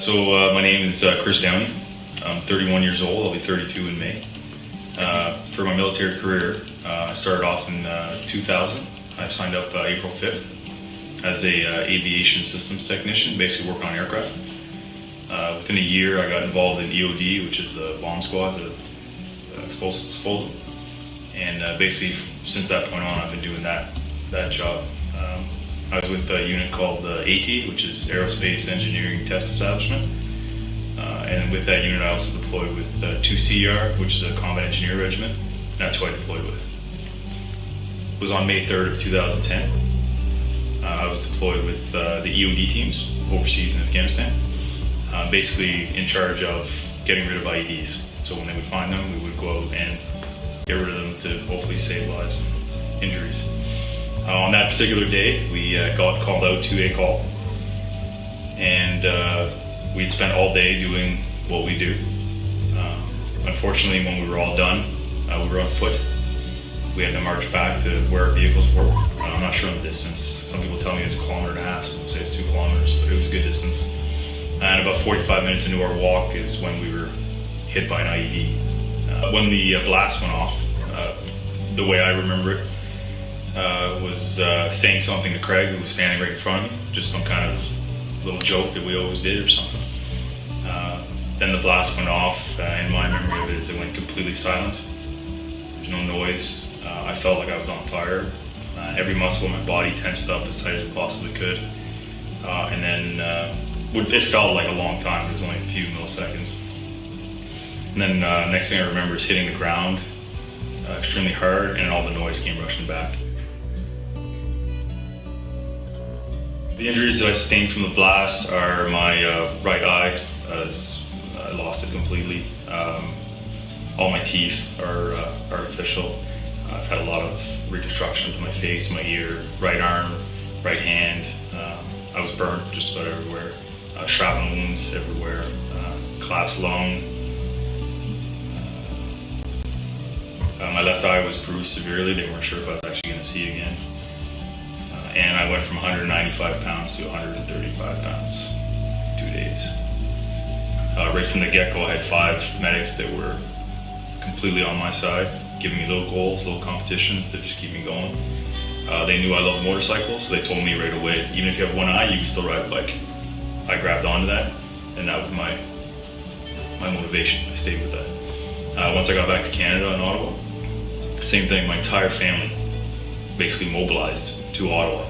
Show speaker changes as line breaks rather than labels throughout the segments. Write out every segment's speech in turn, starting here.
My name is Chris Downey. I'm 31 years old. I'll be 32 in May. For my military career, I started off in 2000. I signed up April 5th as a aviation systems technician, basically working on aircraft. Within a year, I got involved in EOD, which is the bomb squad, the explosive disposal. And basically, since that point on, I've been doing that job. I was with a unit called AT, which is Aerospace Engineering Test Establishment. And with that unit, I also deployed with 2CR, which is a Combat Engineer Regiment. That's who I deployed with. It was on May 3rd of 2010. I was deployed with the EOD teams overseas in Afghanistan. Basically in charge of getting rid of IEDs. So when they would find them, we would go out and get rid of them to hopefully save lives and injuries. On that particular day, we got called out to a call, and we'd spent all day doing what we do. Unfortunately, when we were all done, we were on foot. We had to march back to where our vehicles were. I'm not sure on the distance. Some people tell me it's 1.5 kilometers, some people say it's 2 kilometers, but it was a good distance. And about 45 minutes into our walk is when we were hit by an IED. When the blast went off, the way I remember it, was saying something to Craig, who was standing right in front of me, just some kind of little joke that we always did or something. Then the blast went off, and my memory of it is it went completely silent. There was no noise. I felt like I was on fire. Every muscle in my body tensed up as tight as it possibly could. And then it felt like a long time. It was only a few milliseconds. And then next thing I remember is hitting the ground extremely hard, and all the noise came rushing back. The injuries that I sustained from the blast are my right eye, as I lost it completely. All my teeth are artificial. I've had a lot of reconstruction to my face, my ear, right arm, right hand. I was burnt just about everywhere. Shrapnel wounds everywhere. Collapsed lung. My left eye was bruised severely. They weren't sure if I was actually going to see again. And I went from 195 pounds to 135 pounds in 2 days. Right from the get-go, I had 5 medics that were completely on my side, giving me little goals, little competitions to just keep me going. They knew I loved motorcycles, so they told me right away, even if you have one eye, you can still ride a bike. I grabbed onto that, and that was my motivation. I stayed with that. Once I got back to Canada in Ottawa, same thing, my entire family basically mobilized to Ottawa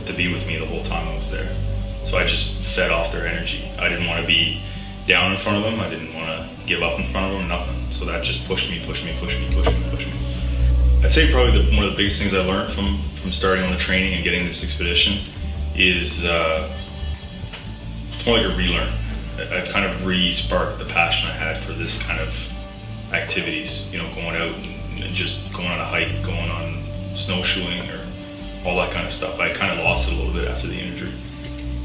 to be with me the whole time I was there. So I just fed off their energy. I didn't want to be down in front of them. I didn't want to give up in front of them, nothing. So that just pushed me. I'd say probably one of the biggest things I learned from starting on the training and getting this expedition is it's more like a relearn. I've kind of re-sparked the passion I had for this kind of activities, you know, going out and just going on a hike, going on snowshoeing or all that kind of stuff. I kind of lost it a little bit after the injury.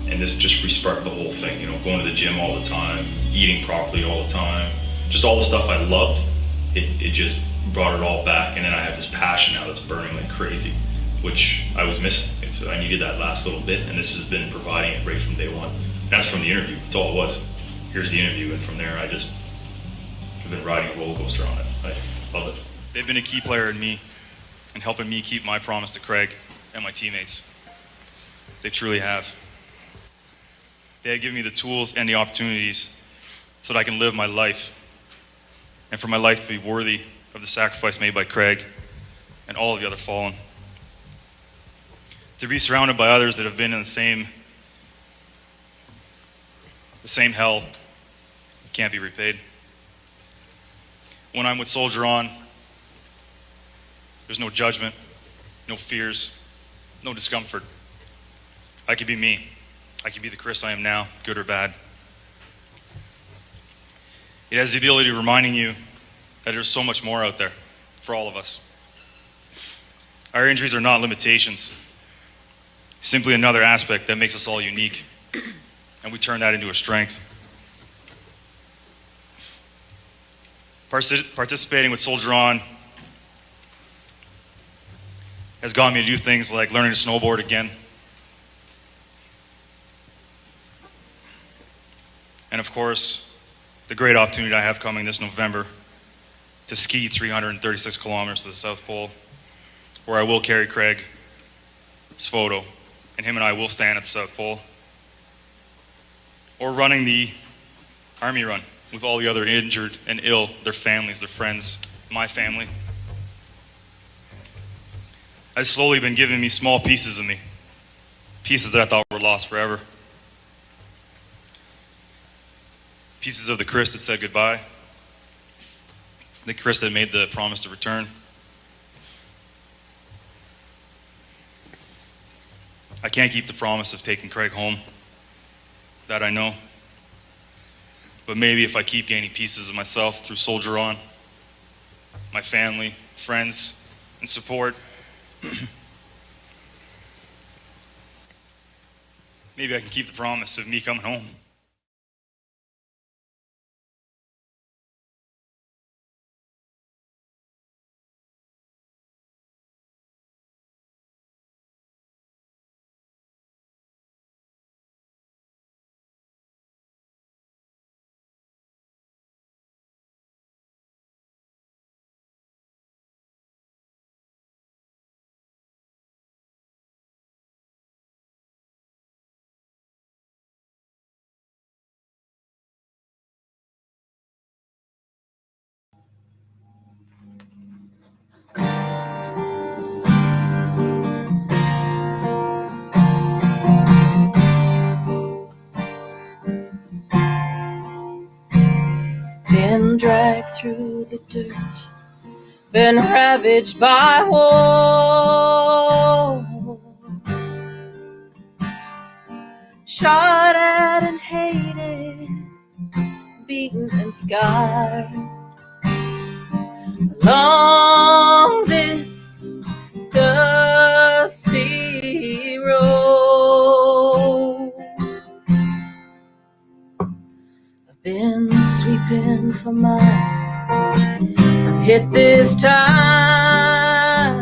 And this just re-sparked the whole thing, you know, going to the gym all the time, eating properly all the time, just all the stuff I loved, it just brought it all back. And then I have this passion now that's burning like crazy, which I was missing. So I needed that last little bit, and this has been providing it right from day one. That's from the interview, that's all it was. Here's the interview, and from there I've been riding a roller coaster on it. I love it.
They've been a key player in me and helping me keep my promise to Craig and my teammates. They truly have. They have given me the tools and the opportunities so that I can live my life and for my life to be worthy of the sacrifice made by Craig and all of the other fallen. To be surrounded by others that have been in the same hell can't be repaid. When I'm with Soldier On, there's no judgment, no fears, no discomfort. I can be me. I can be the Chris I am now, good or bad. It has the ability of reminding you that there's so much more out there for all of us. Our injuries are not limitations, simply another aspect that makes us all unique, and we turn that into a strength. Participating with Soldier On has gotten me to do things like learning to snowboard again, and and of course, the great opportunity I have coming this November to ski 336 kilometers to the South Pole, where I will carry Craig's photo, and him and I will stand at the South Pole. Or running the Army Run with all the other injured and ill, their families, their friends, my family. I've slowly been giving me small pieces of me, pieces that I thought were lost forever. Pieces of the Chris that said goodbye, the Chris that made the promise to return. I can't keep the promise of taking Craig home, that I know. But maybe if I keep gaining pieces of myself through Soldier On, my family, friends, and support, maybe I can keep the promise of me coming home.
Been dragged through the dirt, been ravaged by war, shot at and hated, beaten and scarred. Along this dusty road, I've been sweeping for miles, I've hit this time.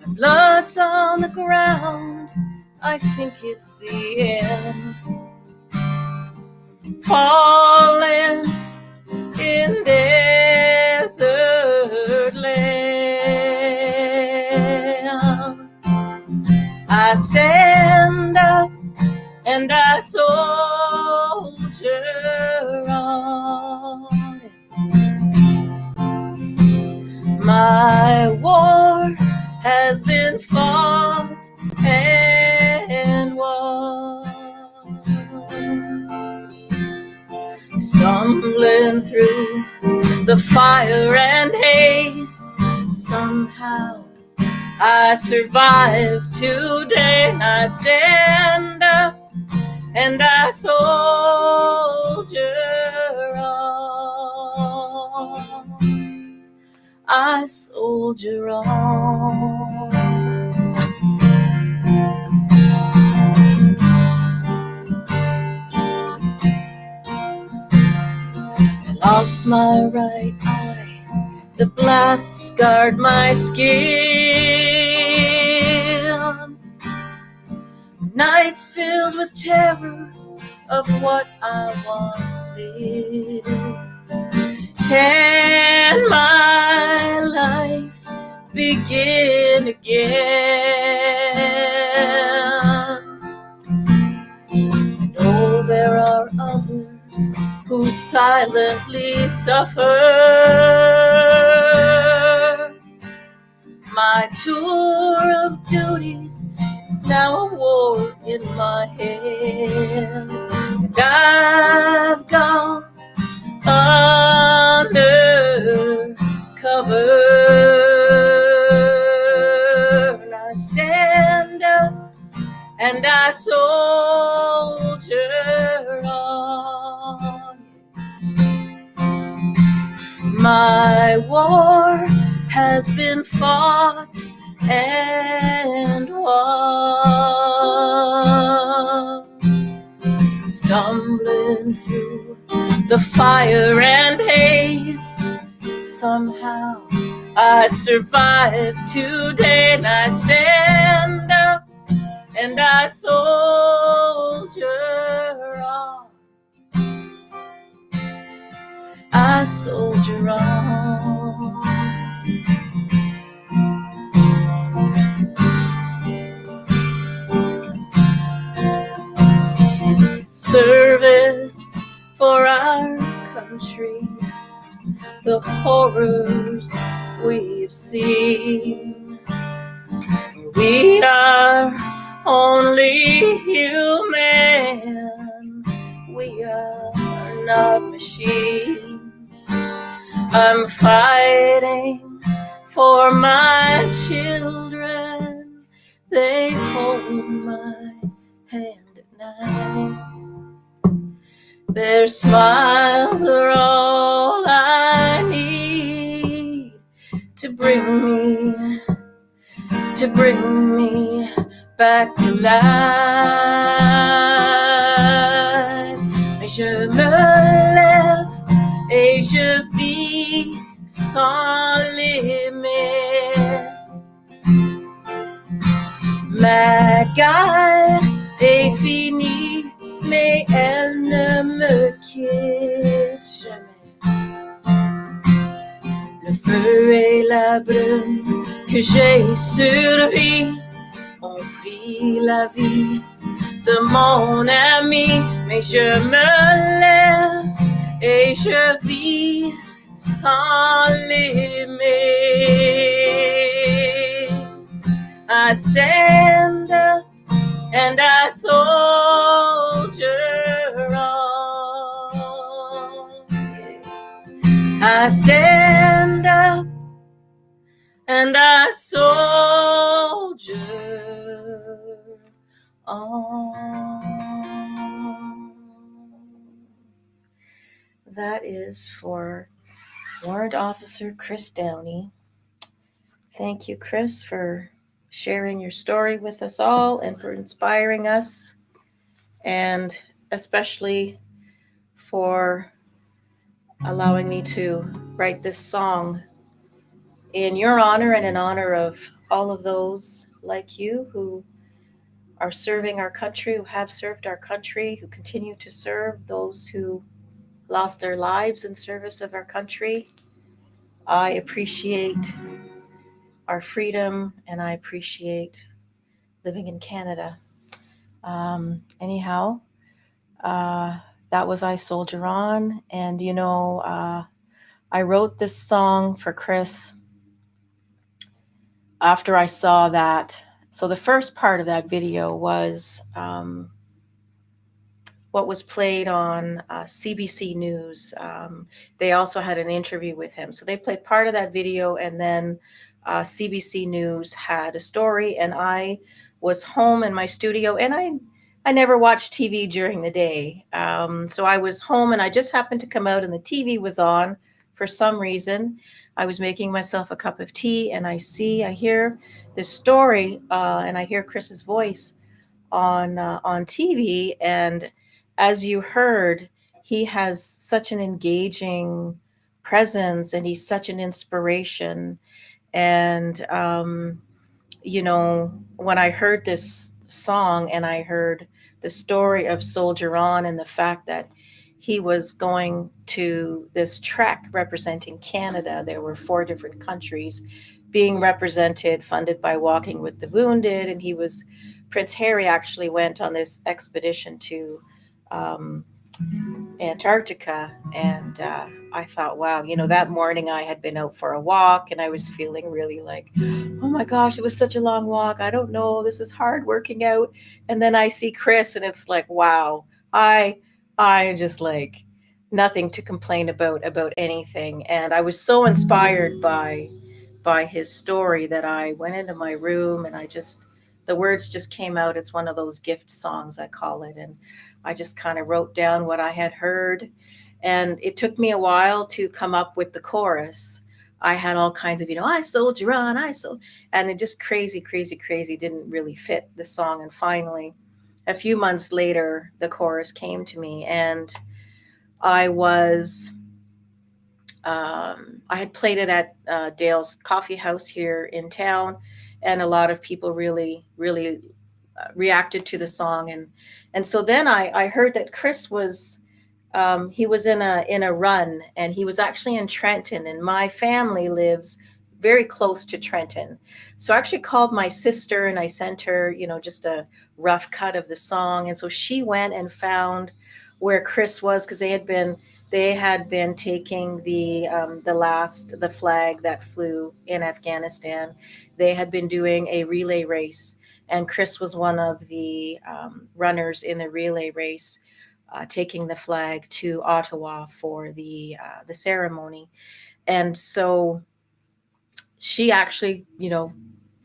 My blood's on the ground, I think it's the end. Falling in desert land, I stand up and I soldier on. My war has been fought and won. Stumbling through the fire and haze, somehow I survive today. I stand up and I soldier on. I soldier on. Lost my right eye, the blast scarred my skin. Nights filled with terror of what I once lived. Can my life begin again? I know there are others who silently suffer. My tour of duties, now a war in my hand, and I've gone under cover. And I stand up and I soldier on. My war has been fought and won. Stumbling through the fire and haze, somehow I survived today. And I stand up and I soldier soldier on. Service for our country, the horrors we've seen. We are only human, we are not machines. I'm fighting for my children, they hold my hand at night. Their smiles are all I need to bring me back to life. Je me lève et je vis sans limite. Ma guerre est finie, mais elle ne me quitte jamais. Le feu et la brume que j'ai survie ont pris la vie de mon ami, mais je me lève et je vis sans limite. I stand up and I soldier on. I stand up and I soldier on. That is for Warrant Officer Chris Downey. Thank you, Chris, for sharing your story with us all and for inspiring us, and especially for allowing me to write this song in your honor and in honor of all of those like you who are serving our country, who have served our country, who continue to serve, those who lost their lives in service of our country. I appreciate our freedom and I appreciate living in Canada. Anyhow, that was I Soldier On. And, you know, I wrote this song for Chris after I saw that. So the first part of that video was what was played on CBC News. They also had an interview with him. So they played part of that video, and then CBC News had a story, and I was home in my studio, and I never watched TV during the day. So I was home, and I just happened to come out, and the TV was on for some reason. I was making myself a cup of tea, and I hear this story, and I hear Chris's voice on TV. And as you heard, he has such an engaging presence, and he's such an inspiration. And you know, when I heard this song and I heard the story of Soldier On and the fact that he was going to this trek representing Canada, there were 4 different countries being represented, funded by Walking with the Wounded, and Prince Harry actually went on this expedition to Antarctica. And I thought, wow, you know, that morning I had been out for a walk and I was feeling really like, oh my gosh, it was such a long walk. I don't know, this is hard working out. And then I see Chris and it's like, wow, I just like nothing to complain about anything. And I was so inspired by his story that I went into my room and the words just came out. It's one of those gift songs, I call it. And I just kind of wrote down what I had heard. And it took me a while to come up with the chorus. I had all kinds of, you know, I soldier on, and it just crazy didn't really fit the song. And finally, a few months later, the chorus came to me, and I had played it at Dale's Coffee House here in town, and a lot of people really reacted to the song. And so then I heard that Chris was he was in a run, and he was actually in Trenton, and my family lives very close to Trenton. So I actually called my sister and I sent her, just a rough cut of the song. And so she went and found where Chris was, because they had been taking the flag that flew in Afghanistan. They had been doing a relay race, and Chris was one of the runners in the relay race, taking the flag to Ottawa for the ceremony. And so she actually,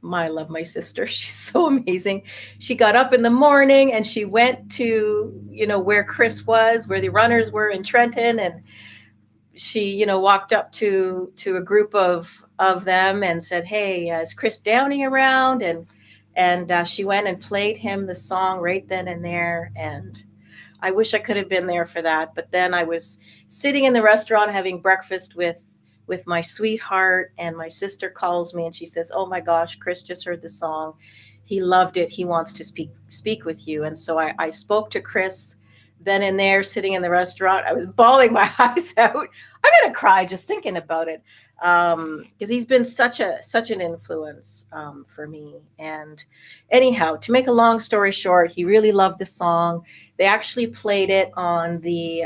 I love my sister. She's so amazing. She got up in the morning and she went to, where Chris was, where the runners were in Trenton, and she, walked up to a group of them and said, "Hey, is Chris Downey around?" And she went and played him the song right then and there. And I wish I could have been there for that. But then I was sitting in the restaurant having breakfast with my sweetheart, and my sister calls me and she says, "Oh my gosh, Chris just heard the song. He loved it. He wants to speak with you." And so I spoke to Chris then and there, sitting in the restaurant. I was bawling my eyes out. I'm gonna cry just thinking about it, because he's been such an influence for me. And anyhow, to make a long story short, he really loved the song. They actually played it on the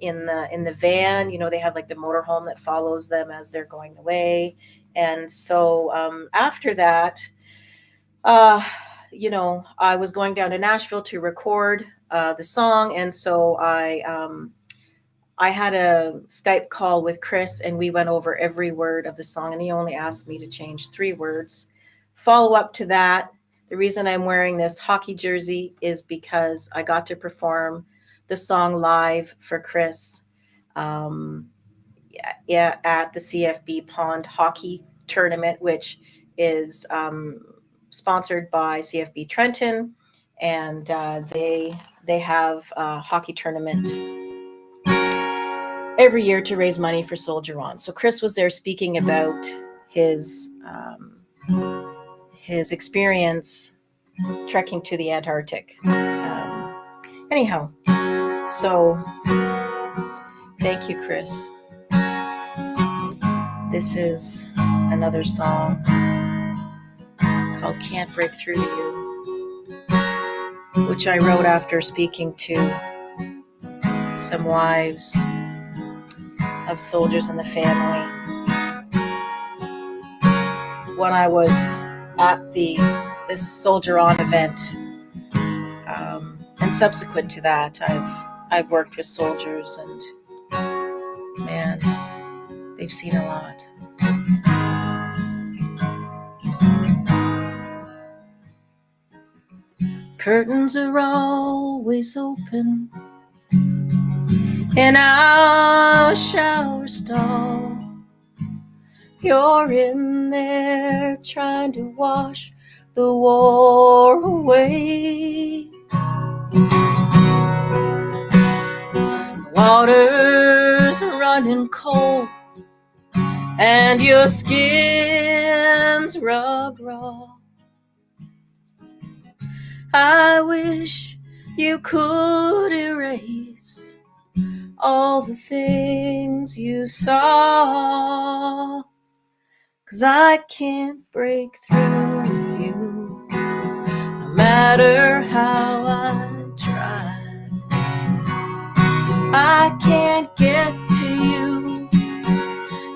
in the van. They have like the motorhome that follows them as they're going away. And so after that, I was going down to Nashville to record the song. And so I had a Skype call with Chris, and we went over every word of the song, and he only asked me to change 3 words. Follow up to that, the reason I'm wearing this hockey jersey is because I got to perform the song live for Chris, at the CFB Pond Hockey Tournament, which is sponsored by CFB Trenton, and they have a hockey tournament every year to raise money for Soldier On. So Chris was there speaking about his experience trekking to the Antarctic. Anyhow, so thank you, Chris. This is another song called "Can't Break Through to You," which I wrote after speaking to some wives of soldiers in the family when I was at this Soldier On event. And subsequent to that, I've worked with soldiers, and man, they've seen a lot. Curtains are always open in our shower stall. You're in there trying to wash the war away. Water's running cold and your skin's rubbed raw. I wish you could erase all the things you saw, 'cause I can't break through you, no matter how I try. I can't get to you,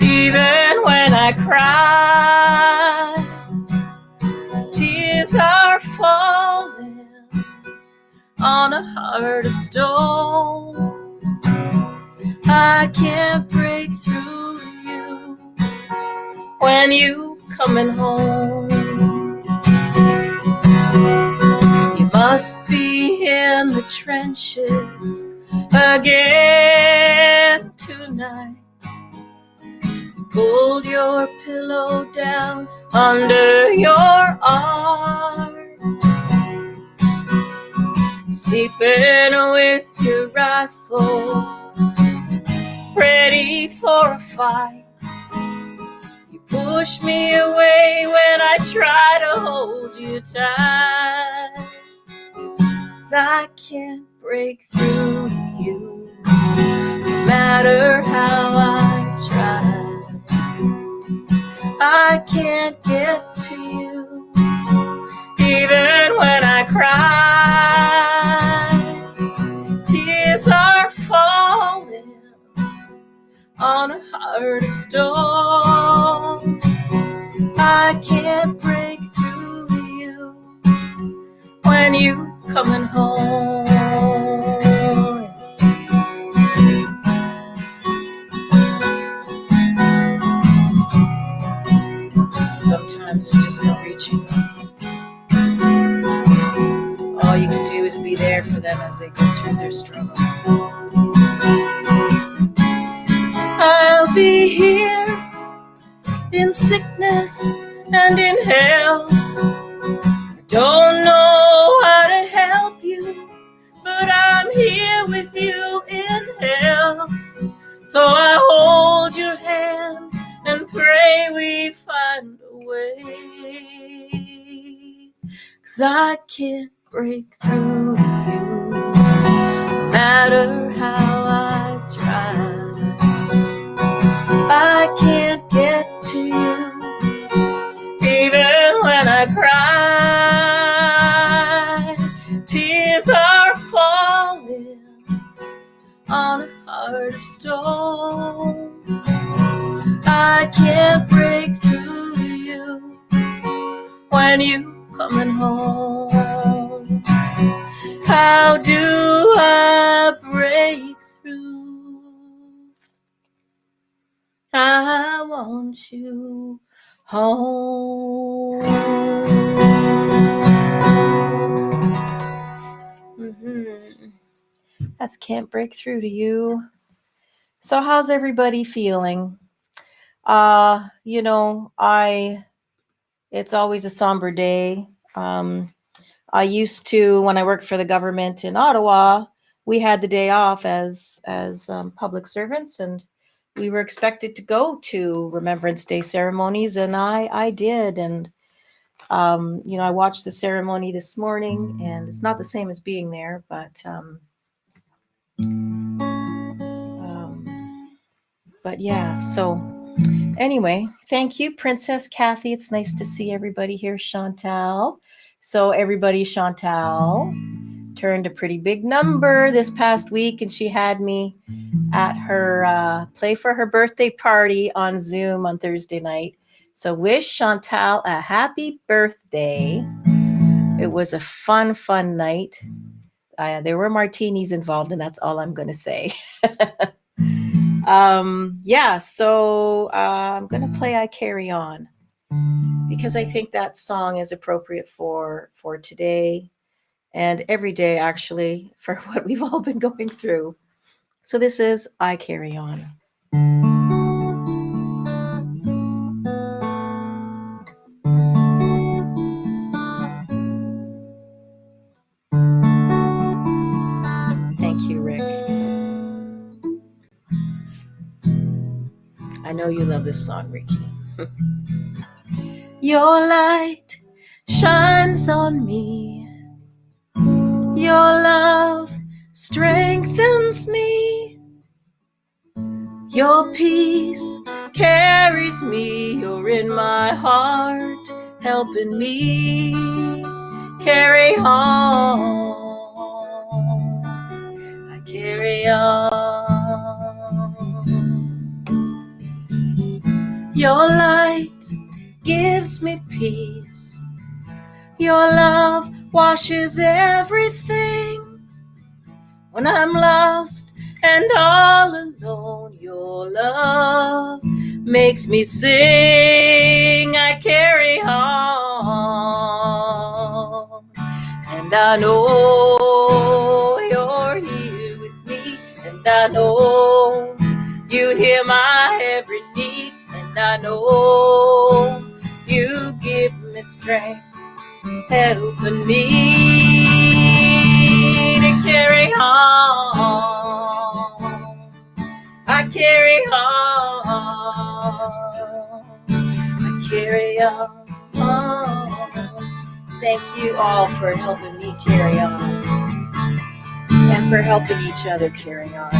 even when I cry. Tears are falling on a heart of stone. I can't break through you when you coming home. You must be in the trenches again tonight. Pulled your pillow down under your arm, sleeping with your rifle ready for a fight. You push me away when I try to hold you tight, 'cause I can't break through you, matter how I try, I can't get to you. Even when I cry, tears are falling on a heart of stone. I can't break through you when you coming home. Sometimes there's just no reaching. All you can do is be there for them as they go through their struggle. I'll be here in sickness and in health. I don't know how to help you, but I'm here with you in health. So I hold your hand and pray we find a way. 'Cause I can't break through you, no matter how I try. I can't get to you, even when I cry. Tears are falling on a heart of stone. I can't break through you when you coming home. How do I break through? I want you home. That's Can't Break Through to You. So how's everybody feeling? It's always a somber day. I used to, when I worked for the government in Ottawa, we had the day off as public servants, and we were expected to go to Remembrance Day ceremonies, and I did. And I watched the ceremony this morning, and it's not the same as being there, but yeah. So anyway, thank you, Princess Kathy. It's nice to see everybody here. Chantal. So everybody, Chantal turned a pretty big number this past week, and she had me at her play for her birthday party on Zoom on Thursday night. So wish Chantal a happy birthday. It was a fun night. There were martinis involved, and that's all I'm going to say. So I'm going to play I Carry On, because I think that song is appropriate for today and every day, actually, for what we've all been going through. So this is I Carry On. Thank you, Rick. I know you love this song, Ricky. Your light shines on me. Your love strengthens me. Your peace carries me. You're in my heart, helping me carry on. I carry on. Your light gives me peace. Your love washes everything. When I'm lost and all alone, your love makes me sing. I carry on, and I know you're here with me, and I know you hear my every need, and I know you give me strength, helping me to carry on. I carry on. I carry on. Thank you all for helping me carry on, and for helping each other carry on.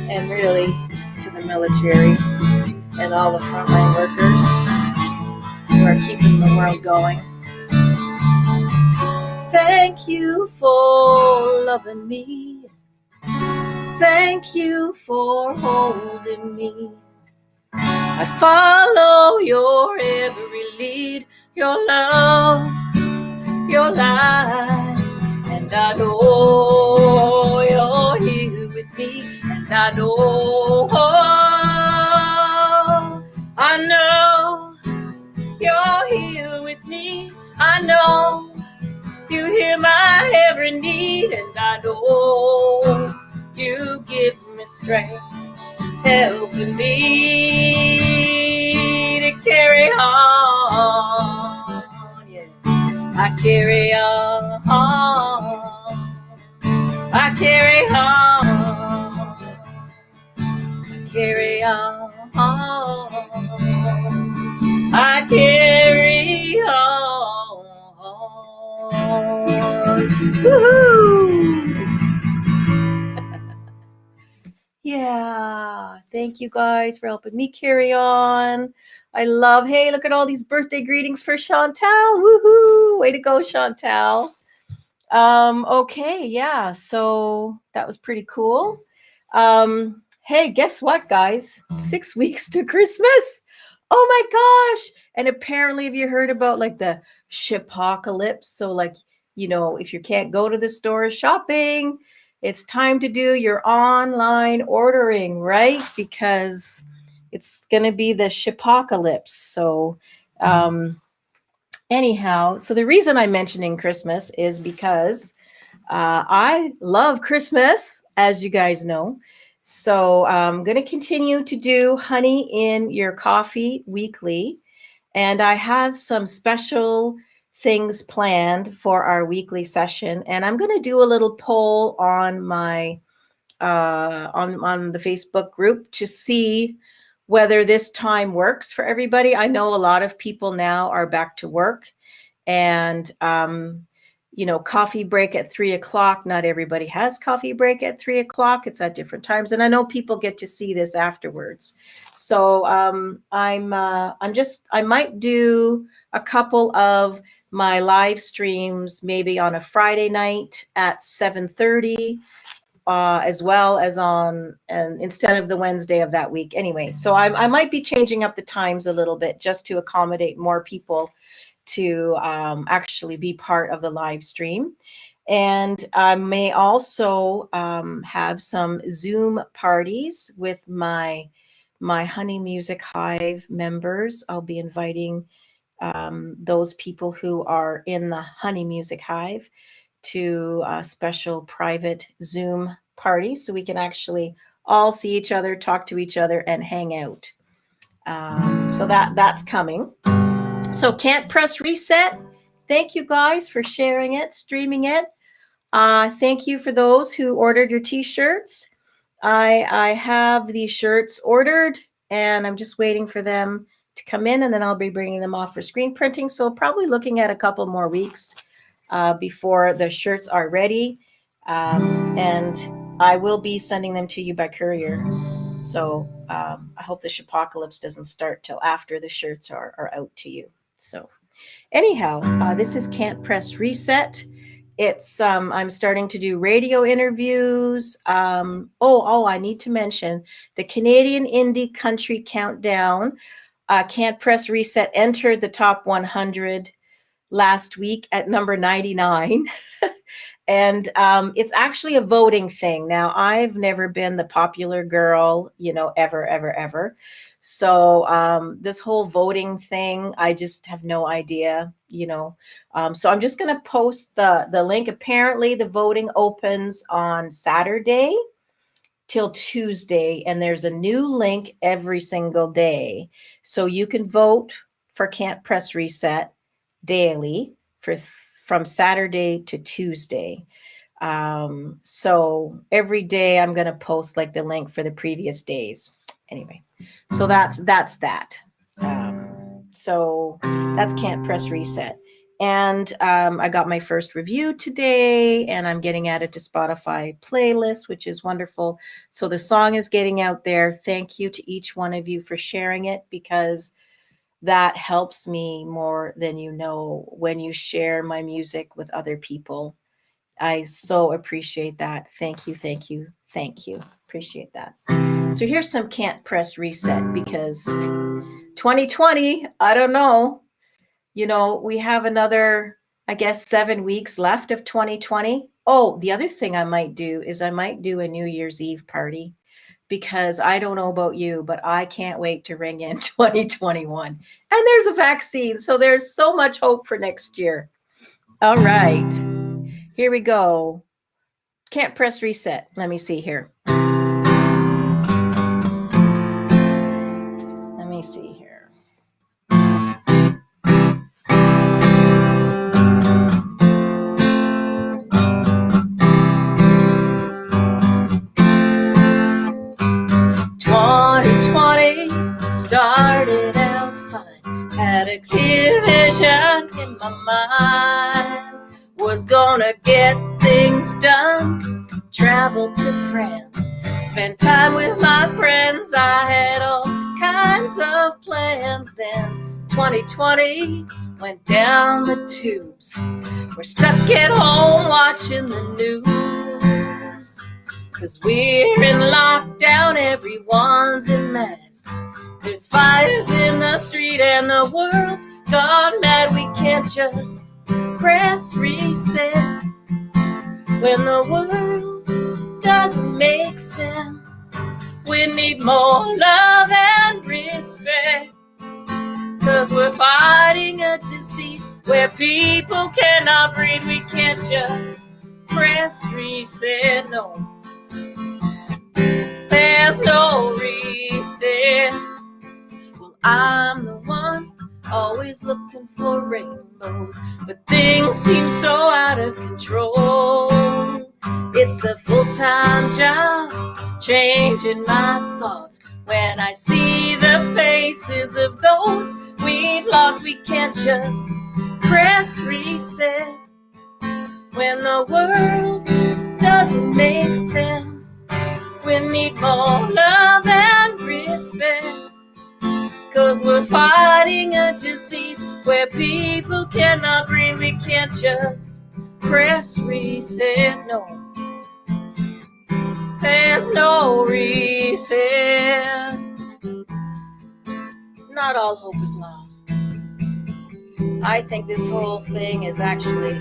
and really to the military and all the frontline workers who are keeping the world going. Thank you for loving me. Thank you for holding me. I follow your every lead, your love, your light, and I know you're here with me, and I know you're here with me. I know you hear my every need, and I know you give me strength, helping me to carry on. Yeah, I carry on. I carry on. I carry on. I carry on. Woohoo! Yeah, thank you guys for helping me carry on. I love, hey, look at all these birthday greetings for Chantal. Woohoo! Way to go, Chantal. Okay, yeah, so that was pretty cool. Hey, guess what, guys? 6 weeks to Christmas. Oh my gosh. And apparently, have you heard about like the shipocalypse? So like, if you can't go to the store shopping, it's time to do your online ordering, right? Because it's going to be the shipocalypse. So, anyhow, so the reason I'm mentioning Christmas is because I love Christmas, as you guys know. So I'm going to continue to do Honey in Your Coffee weekly. And I have some special things planned for our weekly session. And I'm going to do a little poll on my on the Facebook group to see whether this time works for everybody. I know a lot of people now are back to work, and coffee break at 3:00. Not everybody has coffee break at 3:00. It's at different times, and I know people get to see this afterwards. So I might do a couple of my live streams maybe on a Friday night at 7:30. As well as and instead of the Wednesday of that week. Anyway, so I might be changing up the times a little bit just to accommodate more people to actually be part of the live stream. And I may also have some Zoom parties with my Honey Music Hive members. I'll be inviting those people who are in the Honey Music Hive to a special private Zoom party so we can actually all see each other, talk to each other, and hang out. So that's coming. So Can't Press Reset. Thank you guys for sharing it, streaming it. Thank you for those who ordered your t-shirts. I have these shirts ordered, and I'm just waiting for them to come in, and then I'll be bringing them off for screen printing. So probably looking at a couple more weeks before the shirts are ready. And I will be sending them to you by courier. So I hope the shipocalypse doesn't start till after the shirts are out to you. So anyhow, this is Can't Press Reset. It's I'm starting to do radio interviews. I need to mention the Canadian Indie Country Countdown. Can't Press Reset entered the top 100 last week at number 99. And it's actually a voting thing. Now, I've never been the popular girl, ever. So this whole voting thing, I just have no idea, So I'm just going to post the link. Apparently, the voting opens on Saturday till Tuesday, and there's a new link every single day. So you can vote for Can't Press Reset daily from Saturday to Tuesday. So every day I'm going to post like the link for the previous days. Anyway, so that's that. So that's Can't Press Reset. And I got my first review today, and I'm getting added to Spotify playlist, which is wonderful. So the song is getting out there. Thank you to each one of you for sharing it, because that helps me more than you know when you share my music with other people. I so appreciate that. Thank you, thank you, thank you. Appreciate that. So here's some Can't Press Reset, because 2020, I don't know. We have another, I guess, 7 weeks left of 2020. Oh, the other thing I might do is I might do a New Year's Eve party, because I don't know about you, but I can't wait to ring in 2021. And there's a vaccine, so there's so much hope for next year. All right, here we go. Can't Press Reset. Let me see here. Let me see here. 2020 started out fine. Had a clear vision in my mind. Was gonna get things done. Traveled to France. Spent time with my friends. I had all kinds of plans. Then 2020 went down the tubes. We're stuck at home watching the news. 'Cause we're in lockdown, everyone's in masks. There's fires in the street and the world's gone mad. We can't just press reset when the world doesn't make sense. We need more love and respect, 'cause we're fighting a disease where people cannot breathe. We can't just press reset, no. There's no reason. Well, I'm the one always looking for rainbows, but things seem so out of control. It's a full-time job, changing my thoughts when I see the faces of those we've lost. We can't just press reset when the world doesn't make sense. We need more love and respect, 'cause we're fighting a disease where people cannot breathe. We can't just press reset, no. There's no reset. Not all hope is lost. I think this whole thing has actually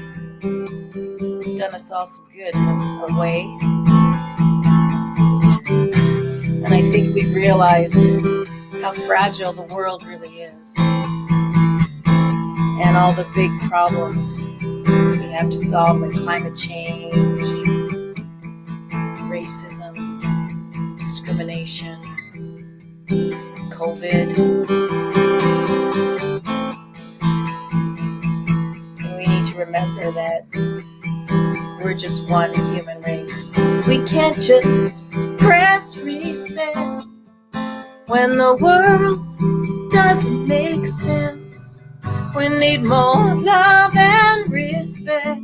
done us all some good in a way. And I think we've realized how fragile the world really is, and all the big problems we have to solve, like climate change, racism, discrimination, COVID. And we need to remember that we're just one human race. We can't just press reset when the world doesn't make sense. We need more love and respect,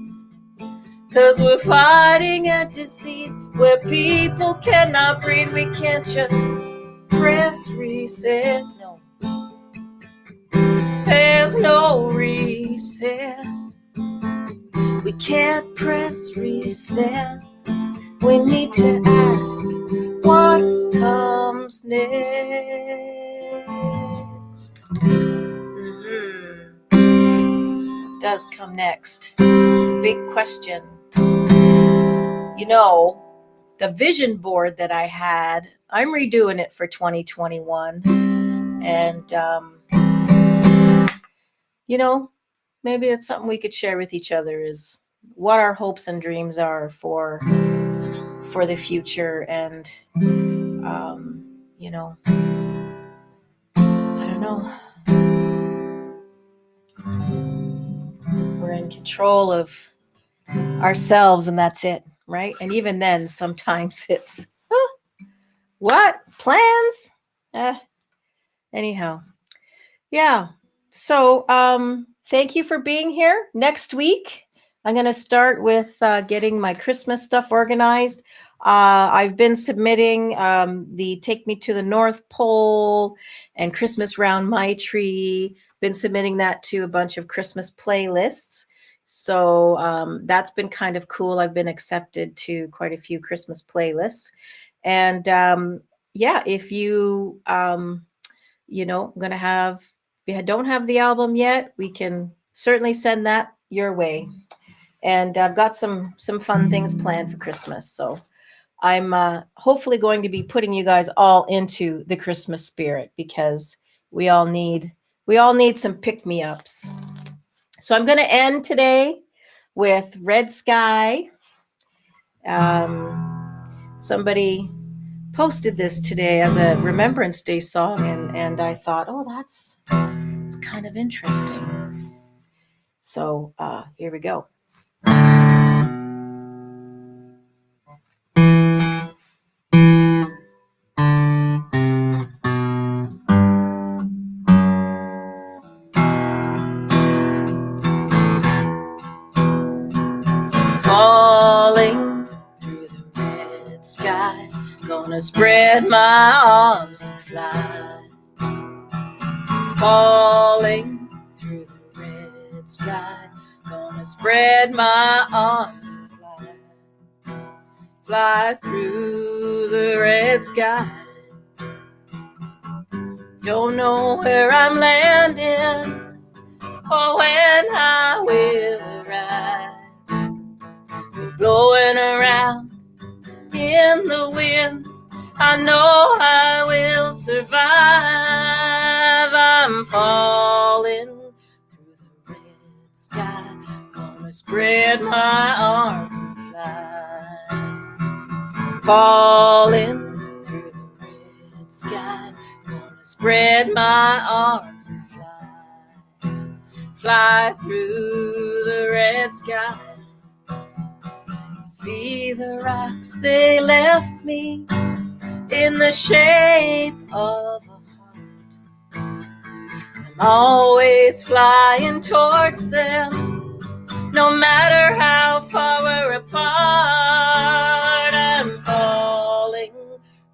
'cause we're fighting a disease where people cannot breathe. We can't just press reset, no. There's no reset. We can't press reset. We need to ask what comes next. What does come next? It's a big question. The vision board that I had, I'm redoing it for 2021. And, maybe that's something we could share with each other, is what our hopes and dreams are for the future. And, I don't know. We're in control of ourselves, and that's it, right? And even then, sometimes it's, what? Plans? Anyhow. Yeah. So, thank you for being here. Next week, I'm going to start with getting my Christmas stuff organized. I've been submitting the Take Me to the North Pole and Christmas Round My Tree. Been submitting that to a bunch of Christmas playlists. So that's been kind of cool. I've been accepted to quite a few Christmas playlists. And yeah, if you, I'm going to have, if you don't have the album yet, we can certainly send that your way. And I've got some fun things planned for Christmas. So I'm hopefully going to be putting you guys all into the Christmas spirit, because we all need some pick-me-ups. So I'm going to end today with Red Sky. Somebody posted this today as a Remembrance Day song, and I thought, oh, it's kind of interesting. So here we go. Falling through the red sky, gonna spread my arms and fly. Falling through the red sky, gonna spread my arms and fly. Fly through the red sky. Don't know where I'm landing or when I will arrive. We're blowing around in the wind, I know I will survive. I'm falling through the red sky, gonna spread my arms and fly. Falling through the red sky, gonna spread my arms and fly. Fly through the red sky. See the rocks, they left me in the shape of a heart. I'm always flying towards them, no matter how far we're apart. I'm falling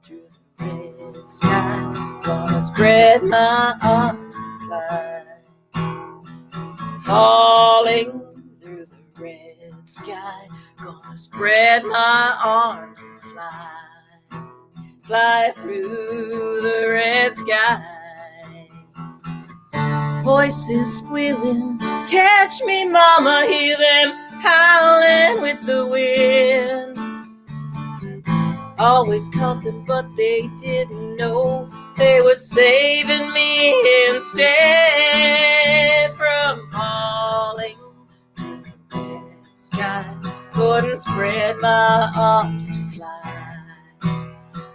through the red sky, gonna spread my arms and fly. Falling through the red sky, gonna spread my arms and fly. Fly through the red sky. Voices squealing, catch me mama, hear them howling with the wind. Always caught them, but they didn't know they were saving me instead from falling through the red sky. Couldn't spread my arms to fly.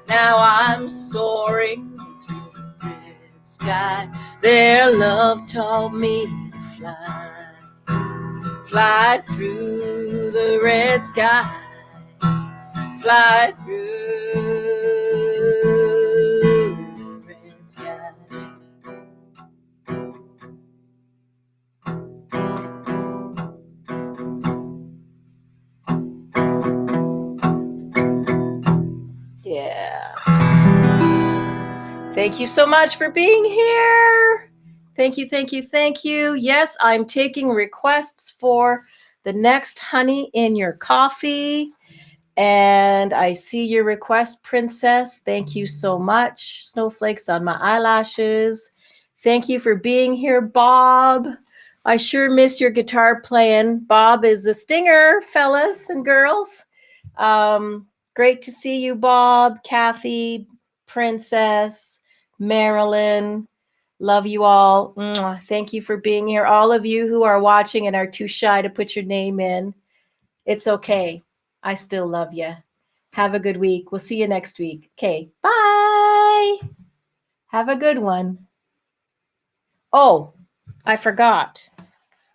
Now I'm soaring through the red sky. Their love taught me to fly. Fly through the red sky. Fly through the red sky. Yeah. Thank you so much for being here. Thank you, thank you, thank you. Yes, I'm taking requests for the next Honey in Your Coffee. And I see your request, Princess. Thank you so much. Snowflakes on my eyelashes. Thank you for being here, Bob. I sure missed your guitar playing. Bob is a stinger, fellas and girls. Great to see you, Bob, Kathy, Princess, Marilyn. Love you all. Mwah. Thank you for being here. All of you who are watching and are too shy to put your name in, it's okay. I still love you. Have a good week. We'll see you next week. Okay, bye. Have a good one. Oh, I forgot.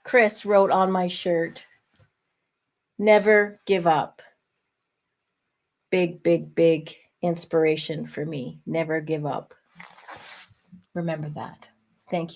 Chris wrote on my shirt, never give up. Big, big, big inspiration for me. Never give up. Remember that. Thank you.